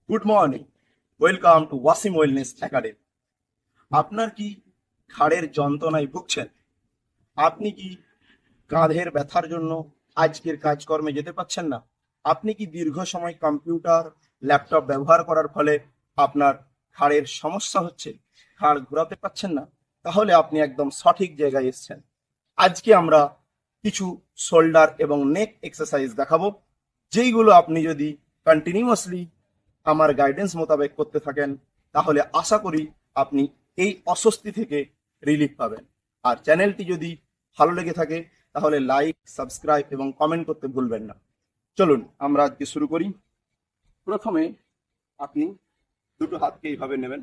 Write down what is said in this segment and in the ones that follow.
Good morning, welcome to Wasim wellness academy. আপনার কি ঘাড়ের যন্ত্রণায় ভুগছেন? আপনি কি কাঁধের ব্যথার জন্য আজকের কাজকর্মে যেতে পারছেন না? আপনি কি দীর্ঘ সময় কম্পিউটার ল্যাপটপ ব্যবহার করার ফলে আপনার ঘাড়ের সমস্যা হচ্ছে, ঘাড় ঘোরাতে পারছেন না? তাহলে আপনি একদম সঠিক জায়গায় এসেছেন। আজকে আমরা কিছু শোল্ডার এবং নেক এক্সারসাইজ দেখাবো, যেইগুলো আপনি যদি কন্টিনিউয়াসলি আমার গাইডেন্স মোতাবেক করতে থাকেন, তাহলে আশা করি আপনি এই অস্বস্তি থেকে রিলিফ পাবেন। আর চ্যানেলটি যদি ভালো লেগে থাকে তাহলে লাইক, সাবস্ক্রাইব এবং কমেন্ট করতে ভুলবেন না। চলুন আমরা আজকে শুরু করি। প্রথমে আপনি দুটো হাতকে এইভাবে নেবেন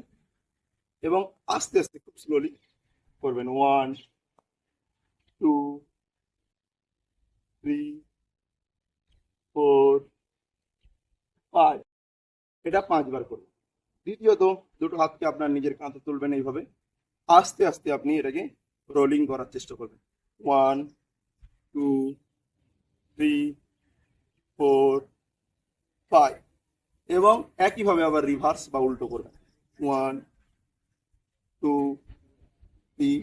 এবং আস্তে আস্তে খুব স্লোলি করবেন। 1, 2, 3, 4, 5। এটা 5 বার করবেন। দ্বিতীয়ত, দুটো হাতকে আপনার নিজের কাঁধে তুলবেন এইভাবে। আস্তে আস্তে আপনি এটাকে রোলিং করার চেষ্টা করবেন। 1, 2, 3, 4, 5। এবং একইভাবে আবার রিভার্স বা উল্টো করবেন। 1, 2, 3,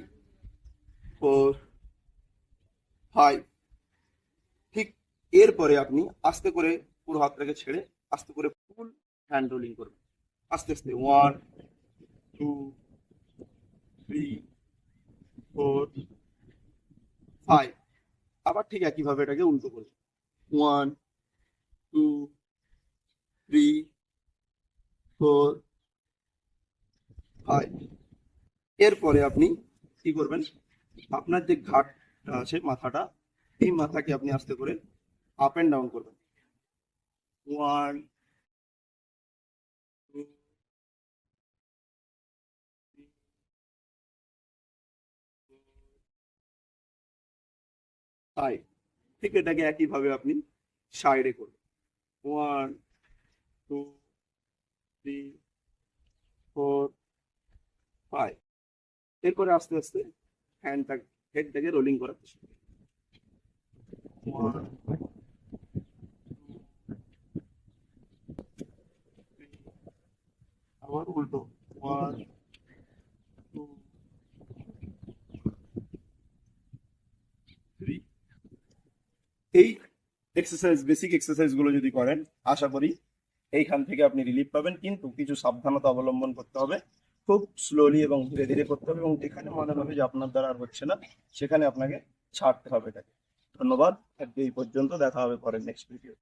4, 5। ঠিক এরপরে আপনি আস্তে করে পুরো হাতটাকে ছেড়ে আস্তে করে ফুল হ্যান্ড রোলিং করবেন। আস্তে আস্তে 1, 2, 3, 4, 5। আবার ঠিক একইভাবে এটাকে উল্টো করবেন। 1, 2, 3, 4, 5। এরপরে আপনি কি করবেন, আপনার যে ঘাটটা আছে মাথাটা, এই মাথাকে আপনি আস্তে করে আপ এন্ড ডাউন করবেন। 1, 2, 3, 5। ঠিক এটাকে একইভাবে আপনি সাইডে করবেন। 1, 2, 3, 4, 5। এরপরে আস্তে আস্তে হেডটাকে রোলিং করার চেষ্টা করবেন। 1, 2, 3, আবার উল্টো। 1, 2, 3। এই বেসিক এক্সারসাইজ গুলো যদি করেন, আশা করি এইখান থেকে আপনি রিলিফ পাবেন। কিন্তু কিছু সাবধানতা অবলম্বন করতে হবে। খুব স্লোলি এবং ধীরে ধীরে করতে হবে, এবং যেখানে মনে হবে যে আপনার দ্বারা আর হচ্ছে না, সেখানে আপনাকে ছাড়তে হবে এটাকে। ধন্যবাদ। আজকে এই পর্যন্ত, দেখা হবে পরের নেক্সট ভিডিও।